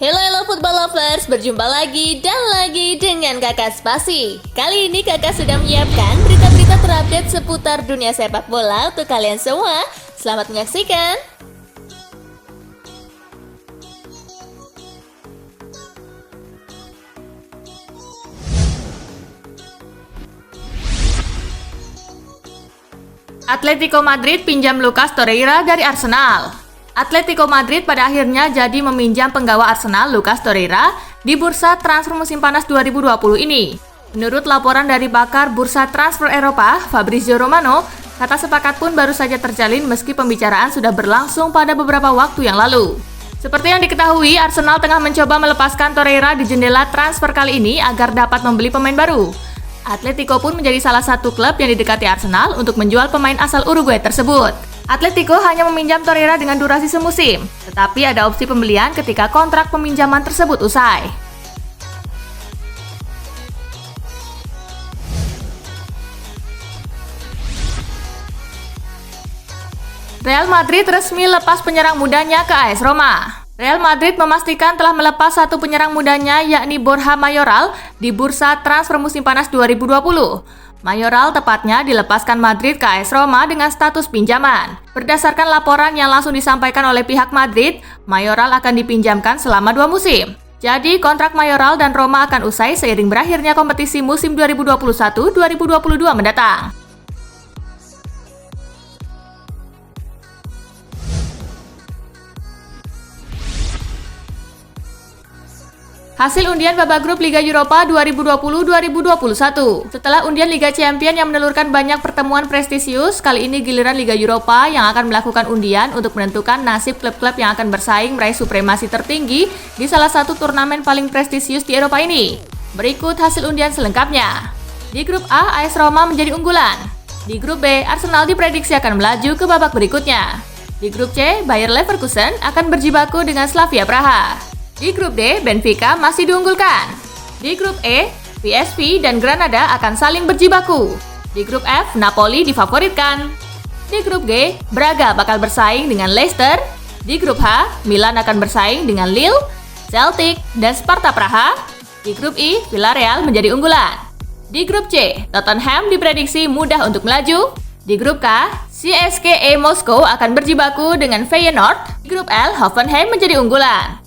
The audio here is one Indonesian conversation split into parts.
Hello football lovers, berjumpa lagi dan lagi dengan Kakak Spasi. Kali ini Kakak sudah menyiapkan berita-berita terupdate seputar dunia sepak bola untuk kalian semua. Selamat menyaksikan. Atletico Madrid pinjam Lucas Torreira dari Arsenal. Atletico Madrid pada akhirnya jadi meminjam penggawa Arsenal Lucas Torreira di bursa transfer musim panas 2020 ini. Menurut laporan dari pakar bursa transfer Eropa, Fabrizio Romano, kata sepakat pun baru saja terjalin meski pembicaraan sudah berlangsung pada beberapa waktu yang lalu. Seperti yang diketahui, Arsenal tengah mencoba melepaskan Torreira di jendela transfer kali ini agar dapat membeli pemain baru. Atletico pun menjadi salah satu klub yang didekati Arsenal untuk menjual pemain asal Uruguay tersebut. Atletico hanya meminjam Torreira dengan durasi semusim, tetapi ada opsi pembelian ketika kontrak peminjaman tersebut usai. Real Madrid resmi lepas penyerang mudanya ke AS Roma. Real Madrid memastikan telah melepas satu penyerang mudanya yakni Borja Mayoral di bursa transfer musim panas 2020. Mayoral tepatnya dilepaskan Madrid ke AS Roma dengan status pinjaman. Berdasarkan laporan yang langsung disampaikan oleh pihak Madrid, Mayoral akan dipinjamkan selama 2 musim. Jadi kontrak Mayoral dan Roma akan usai seiring berakhirnya kompetisi musim 2021-2022 mendatang. Hasil undian babak grup Liga Eropa 2020-2021. Setelah undian Liga Champions yang menelurkan banyak pertemuan prestisius, kali ini giliran Liga Eropa yang akan melakukan undian untuk menentukan nasib klub-klub yang akan bersaing meraih supremasi tertinggi di salah satu turnamen paling prestisius di Eropa ini. Berikut hasil undian selengkapnya. Di grup A, AS Roma menjadi unggulan. Di grup B, Arsenal diprediksi akan melaju ke babak berikutnya. Di grup C, Bayer Leverkusen akan berjibaku dengan Slavia Praha. Di grup D, Benfica masih diunggulkan. Di grup E, PSV dan Granada akan saling berjibaku. Di grup F, Napoli difavoritkan. Di grup G, Braga bakal bersaing dengan Leicester. Di grup H, Milan akan bersaing dengan Lille, Celtic, dan Sparta Praha. Di grup I, Villarreal menjadi unggulan. Di grup C, Tottenham diprediksi mudah untuk melaju. Di grup K, CSKA Moskow akan berjibaku dengan Feyenoord. Di grup L, Hoffenheim menjadi unggulan.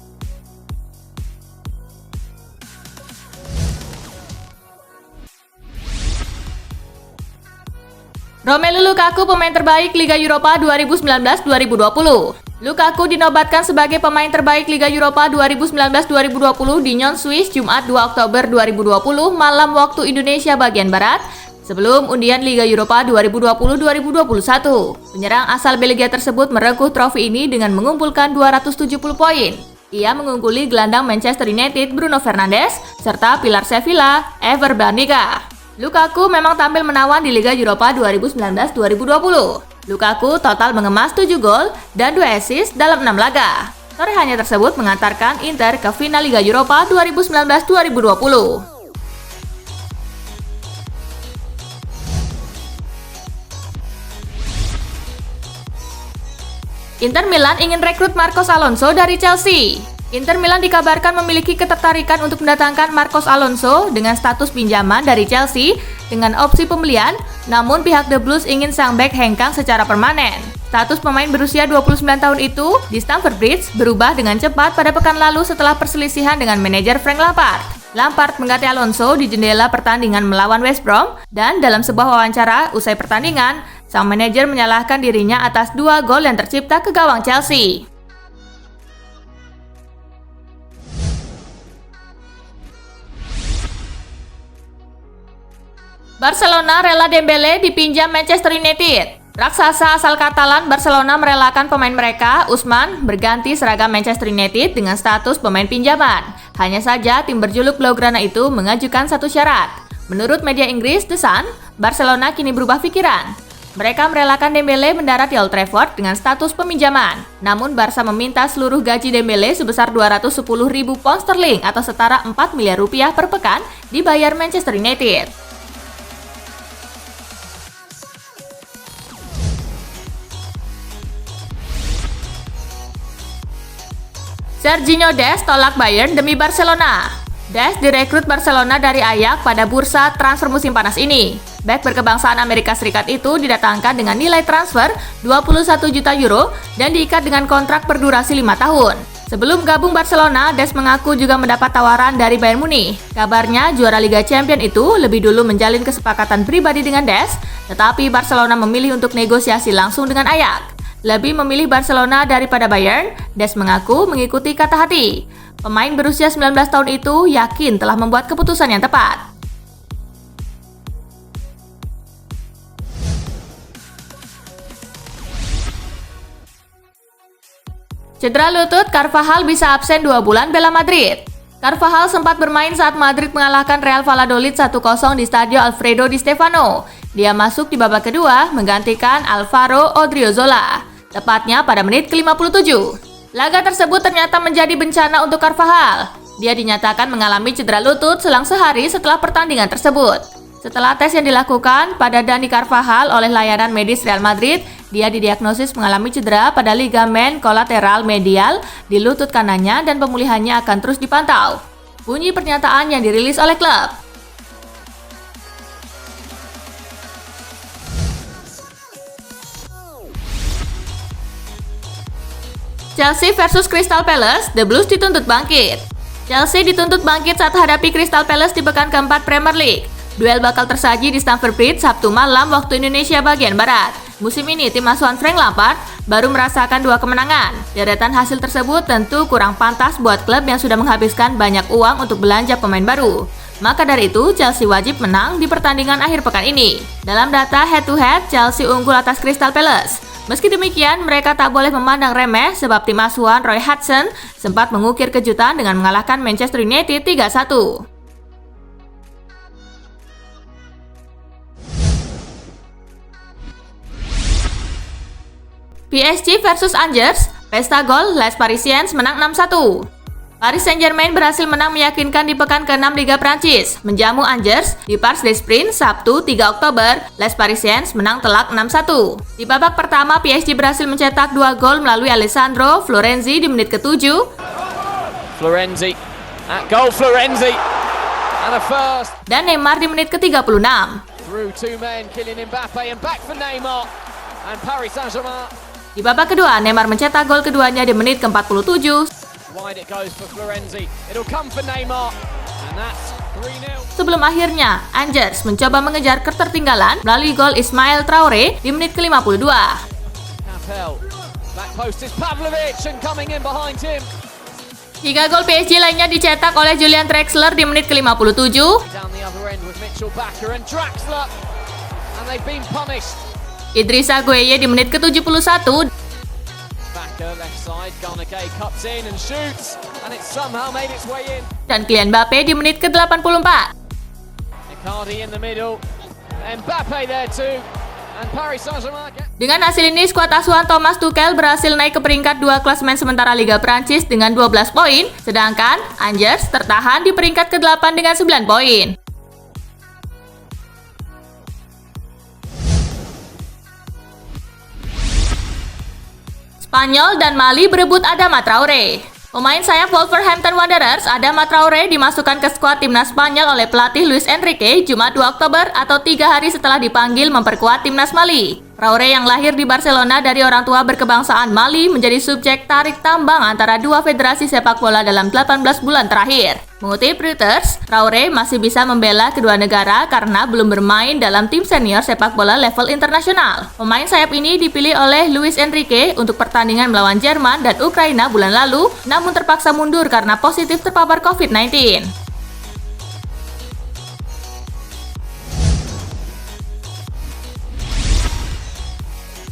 Romelu Lukaku pemain terbaik Liga Eropa 2019-2020. Lukaku dinobatkan sebagai pemain terbaik Liga Eropa 2019-2020 di Nyon, Swiss, Jumat 2 Oktober 2020 malam waktu Indonesia bagian Barat, sebelum undian Liga Eropa 2020-2021. Penyerang asal Belgia tersebut merengkuh trofi ini dengan mengumpulkan 270 poin. Ia mengungguli gelandang Manchester United Bruno Fernandes serta pilar Sevilla Ever Banega. Lukaku memang tampil menawan di Liga Eropa 2019-2020. Lukaku total mengemas 7 gol dan 2 assist dalam 6 laga. Torehannya tersebut mengantarkan Inter ke final Liga Eropa 2019-2020. Inter Milan ingin rekrut Marcos Alonso dari Chelsea. Inter Milan dikabarkan memiliki ketertarikan untuk mendatangkan Marcos Alonso dengan status pinjaman dari Chelsea dengan opsi pembelian, namun pihak The Blues ingin sang bek hengkang secara permanen. Status pemain berusia 29 tahun itu di Stamford Bridge berubah dengan cepat pada pekan lalu setelah perselisihan dengan manajer Frank Lampard. Lampard mengganti Alonso di jendela pertandingan melawan West Brom dan dalam sebuah wawancara usai pertandingan, sang manajer menyalahkan dirinya atas 2 gol yang tercipta ke gawang Chelsea. Barcelona rela Dembele dipinjam Manchester United. Raksasa asal Katalan Barcelona merelakan pemain mereka, Usman, berganti seragam Manchester United dengan status pemain pinjaman. Hanya saja tim berjuluk Blaugrana itu mengajukan satu syarat. Menurut media Inggris The Sun, Barcelona kini berubah pikiran. Mereka merelakan Dembele mendarat di Old Trafford dengan status peminjaman. Namun Barca meminta seluruh gaji Dembele sebesar 210.000 pound sterling atau setara 4 miliar rupiah per pekan dibayar Manchester United. Serginho Dest tolak Bayern demi Barcelona. Dest direkrut Barcelona dari Ajax pada bursa transfer musim panas ini. Bek berkebangsaan Amerika Serikat itu didatangkan dengan nilai transfer 21 juta euro dan diikat dengan kontrak berdurasi 5 tahun. Sebelum gabung Barcelona, Dest mengaku juga mendapat tawaran dari Bayern Munich. Kabarnya juara Liga Champions itu lebih dulu menjalin kesepakatan pribadi dengan Dest, tetapi Barcelona memilih untuk negosiasi langsung dengan Ajax. Lebih memilih Barcelona daripada Bayern, Dest mengaku mengikuti kata hati. Pemain berusia 19 tahun itu yakin telah membuat keputusan yang tepat. Cedera lutut, Carvajal bisa absen 2 bulan bela Madrid. Carvajal sempat bermain saat Madrid mengalahkan Real Valladolid 1-0 di Stadio Alfredo Di Stefano. Dia masuk di babak kedua menggantikan Alvaro Odriozola, tepatnya pada menit ke-57. Laga tersebut ternyata menjadi bencana untuk Carvajal. Dia dinyatakan mengalami cedera lutut selang sehari setelah pertandingan tersebut. Setelah tes yang dilakukan pada Dani Carvajal oleh layanan medis Real Madrid, dia didiagnosis mengalami cedera pada ligamen kolateral medial di lutut kanannya dan pemulihannya akan terus dipantau. Bunyi pernyataan yang dirilis oleh klub. Chelsea versus Crystal Palace, The Blues dituntut bangkit. Chelsea dituntut bangkit saat hadapi Crystal Palace di pekan keempat Premier League. Duel bakal tersaji di Stamford Bridge Sabtu malam waktu Indonesia bagian Barat. Musim ini tim asuhan Frank Lampard baru merasakan 2 kemenangan. Deretan hasil tersebut tentu kurang pantas buat klub yang sudah menghabiskan banyak uang untuk belanja pemain baru. Maka dari itu, Chelsea wajib menang di pertandingan akhir pekan ini. Dalam data head-to-head, Chelsea unggul atas Crystal Palace. Meski demikian, mereka tak boleh memandang remeh sebab tim asuhan Roy Hodgson sempat mengukir kejutan dengan mengalahkan Manchester United 3-1. PSG versus Angers, pesta gol, Les Parisiens menang 6-1. Paris Saint-Germain berhasil menang meyakinkan di pekan ke-6 Liga Prancis, menjamu Angers di Parc des Princes Sabtu 3 Oktober. Les Parisiens menang telak 6-1. Di babak pertama, PSG berhasil mencetak 2 gol melalui Alessandro Florenzi di menit ke-7. Florenzi, goal Florenzi, and a first. Dan Neymar di menit ke-36. Through 2 men, Kylian Mbappe and back for Neymar and Paris Saint-Germain. Di babak kedua, Neymar mencetak gol keduanya di menit ke-47. Wide it goes for Florenzi. It'll come for Neymar. And that's 3-0. Sebelum akhirnya, Angers mencoba mengejar ketertinggalan melalui gol Ismail Traore di menit ke-52. Capel. Back post is Pavlovic and coming in behind him. 3 gol PSG lainnya dicetak oleh Julian Draxler di menit ke-57. Down the other end with Mitchell Bakker and Draxler. And they've been punished. Idrissa Gueye di menit ke-71. Bakker left side, Garnagay cuts in and shoots. And it's somehow made its way in. Dan Kylian Mbappe di menit ke-84. Icardi in the middle. Mbappe there too. And Paris Saint-Germain. Dengan hasil ini, skuad asuhan Thomas Tuchel berhasil naik ke peringkat 2 klasemen sementara Liga Prancis dengan 12 poin, sedangkan Angers tertahan di peringkat ke-8 dengan 9 poin. Spanyol dan Mali berebut Adama Traore. Pemain sayap Wolverhampton Wanderers, Adama Traore dimasukkan ke skuad timnas Spanyol oleh pelatih Luis Enrique Jumat 2 Oktober atau 3 hari setelah dipanggil memperkuat timnas Mali. Traore yang lahir di Barcelona dari orang tua berkebangsaan Mali menjadi subjek tarik tambang antara dua federasi sepak bola dalam 18 bulan terakhir. Mengutip Reuters, Traore masih bisa membela kedua negara karena belum bermain dalam tim senior sepak bola level internasional. Pemain sayap ini dipilih oleh Luis Enrique untuk pertandingan melawan Jerman dan Ukraina bulan lalu, namun terpaksa mundur karena positif terpapar COVID-19.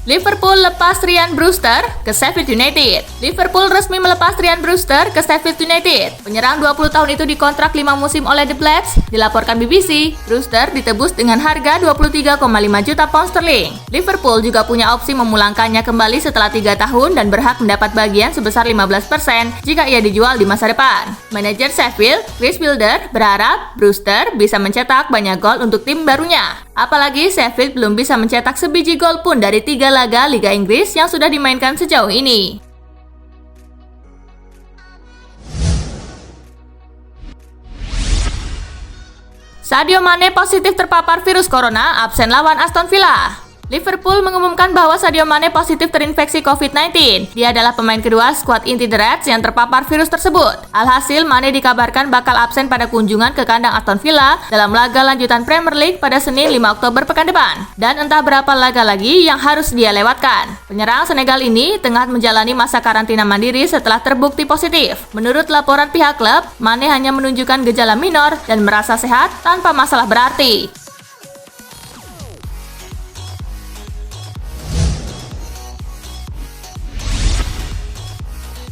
Liverpool lepas Ryan Brewster ke Sheffield United. Liverpool resmi melepas Ryan Brewster ke Sheffield United. Penyerang 20 tahun itu dikontrak 5 musim oleh The Blacks. Dilaporkan BBC, Brewster ditebus dengan harga 23,5 juta pound sterling. Liverpool juga punya opsi memulangkannya kembali setelah 3 tahun dan berhak mendapat bagian sebesar 15% jika ia dijual di masa depan. Manajer Sheffield, Chris Wilder, berharap Brewster bisa mencetak banyak gol untuk tim barunya. Apalagi Sheffield belum bisa mencetak sebiji gol pun dari 3 laga Liga Inggris yang sudah dimainkan sejauh ini. Sadio Mane positif terpapar virus corona, absen lawan Aston Villa. Liverpool mengumumkan bahwa Sadio Mane positif terinfeksi COVID-19. Dia adalah pemain kedua skuad inti The Reds yang terpapar virus tersebut. Alhasil, Mane dikabarkan bakal absen pada kunjungan ke kandang Aston Villa dalam laga lanjutan Premier League pada Senin 5 Oktober pekan depan. Dan entah berapa laga lagi yang harus dia lewatkan. Penyerang Senegal ini tengah menjalani masa karantina mandiri setelah terbukti positif. Menurut laporan pihak klub, Mane hanya menunjukkan gejala minor dan merasa sehat tanpa masalah berarti.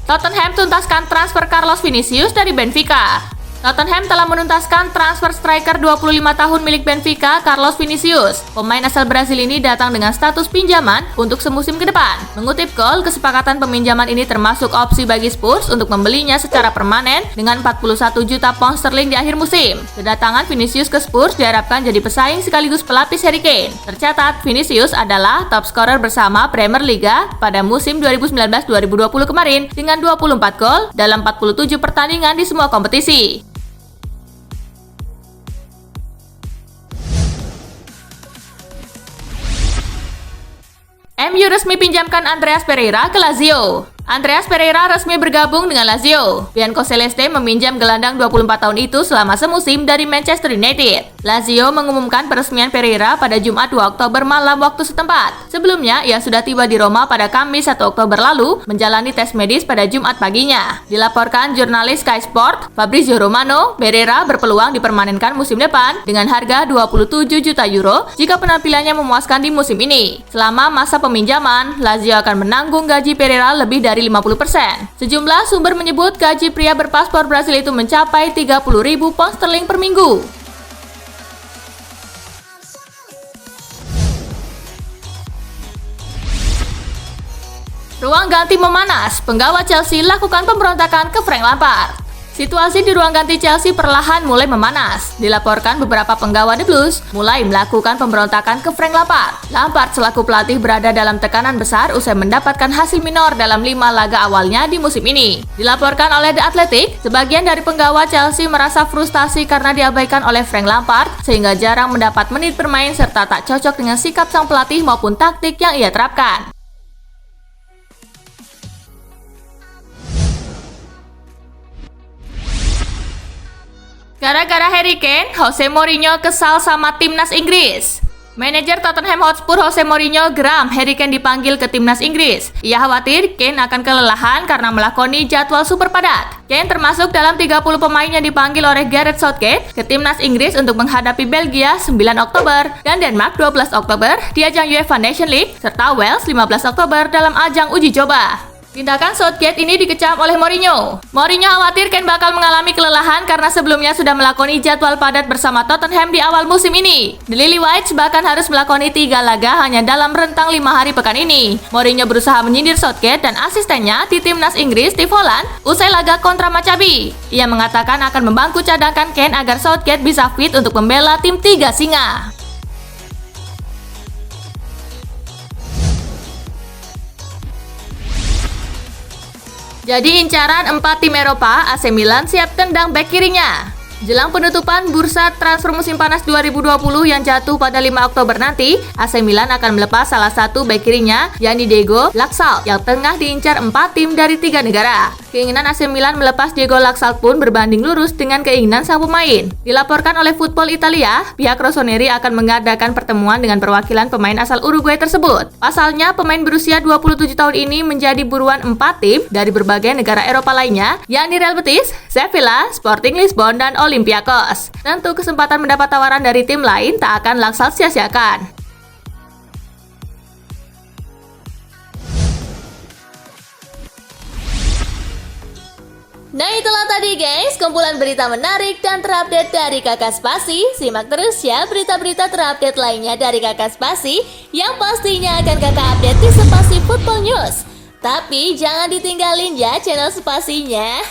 Tottenham tuntaskan transfer Carlos Vinicius dari Benfica. Tottenham telah menuntaskan transfer striker 25 tahun milik Benfica, Carlos Vinicius. Pemain asal Brasil ini datang dengan status pinjaman untuk semusim ke depan. Mengutip Goal, kesepakatan peminjaman ini termasuk opsi bagi Spurs untuk membelinya secara permanen dengan 41 juta pound sterling di akhir musim. Kedatangan Vinicius ke Spurs diharapkan jadi pesaing sekaligus pelapis Harry Kane. Tercatat, Vinicius adalah top scorer bersama Premier Liga pada musim 2019-2020 kemarin dengan 24 gol dalam 47 pertandingan di semua kompetisi. MU resmi pinjamkan Andreas Pereira ke Lazio. Andreas Pereira resmi bergabung dengan Lazio. Bianco Celeste meminjam gelandang 24 tahun itu selama semusim dari Manchester United. Lazio mengumumkan peresmian Pereira pada Jumat 2 Oktober malam waktu setempat. Sebelumnya, ia sudah tiba di Roma pada Kamis 1 Oktober lalu, menjalani tes medis pada Jumat paginya. Dilaporkan jurnalis Sky Sport, Fabrizio Romano, Pereira berpeluang dipermanenkan musim depan dengan harga 27 juta euro jika penampilannya memuaskan di musim ini. Selama masa peminjaman, Lazio akan menanggung gaji Pereira lebih dari 50%. Sejumlah sumber menyebut gaji pria berpaspor Brasil itu mencapai 30.000 pound sterling per minggu. Ruang ganti memanas, penggawa Chelsea lakukan pemberontakan ke Frank Lampard. Situasi di ruang ganti Chelsea perlahan mulai memanas. Dilaporkan beberapa penggawa The Blues mulai melakukan pemberontakan ke Frank Lampard. Lampard selaku pelatih berada dalam tekanan besar usai mendapatkan hasil minor dalam 5 laga awalnya di musim ini. Dilaporkan oleh The Athletic, sebagian dari penggawa Chelsea merasa frustasi karena diabaikan oleh Frank Lampard sehingga jarang mendapat menit bermain serta tak cocok dengan sikap sang pelatih maupun taktik yang ia terapkan. Gara-gara Harry Kane, Jose Mourinho kesal sama timnas Inggris. Manajer Tottenham Hotspur Jose Mourinho geram Harry Kane dipanggil ke timnas Inggris. Ia khawatir Kane akan kelelahan karena melakoni jadwal super padat. Kane termasuk dalam 30 pemain yang dipanggil oleh Gareth Southgate ke timnas Inggris untuk menghadapi Belgia 9 Oktober dan Denmark 12 Oktober di ajang UEFA Nations League serta Wales 15 Oktober dalam ajang uji coba. Tindakan Southgate ini dikecam oleh Mourinho. Mourinho khawatir Kane bakal mengalami kelelahan karena sebelumnya sudah melakoni jadwal padat bersama Tottenham di awal musim ini. The Lily-Whites bahkan harus melakoni 3 laga hanya dalam rentang 5 hari pekan ini. Mourinho berusaha menyindir Southgate dan asistennya di timnas Inggris, Steve Holland, usai laga kontra Maccabi. Ia mengatakan akan membangku cadangkan Kane agar Southgate bisa fit untuk membela tim 3 singa. Jadi incaran 4 tim Eropa, AC Milan siap tendang bek kirinya. Jelang penutupan bursa transfer musim panas 2020 yang jatuh pada 5 Oktober nanti, AC Milan akan melepas salah satu bek kirinya, yakni Diego Laxalt, yang tengah diincar 4 tim dari 3 negara. Keinginan AC Milan melepas Diego Laxalt pun berbanding lurus dengan keinginan sang pemain. Dilaporkan oleh Football Italia, pihak Rossoneri akan mengadakan pertemuan dengan perwakilan pemain asal Uruguay tersebut. Pasalnya, pemain berusia 27 tahun ini menjadi buruan 4 tim dari berbagai negara Eropa lainnya, yakni Real Betis, Sevilla, Sporting Lisbon, dan Olympiakos. Tentu kesempatan mendapat tawaran dari tim lain tak akan Laxalt sia-siakan. Nah itulah tadi guys, kumpulan berita menarik dan terupdate dari Kakak Spasi. Simak terus ya berita-berita terupdate lainnya dari Kakak Spasi yang pastinya akan Kakak update di Spasi Football News. Tapi jangan ditinggalin ya channel Spasinya,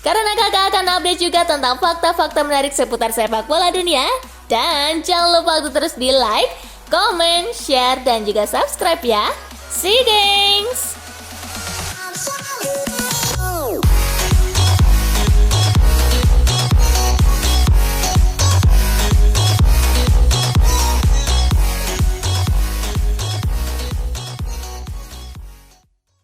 karena kakak akan update juga tentang fakta-fakta menarik seputar sepak bola dunia. Dan jangan lupa untuk terus di like, comment, share, dan juga subscribe ya. See you guys!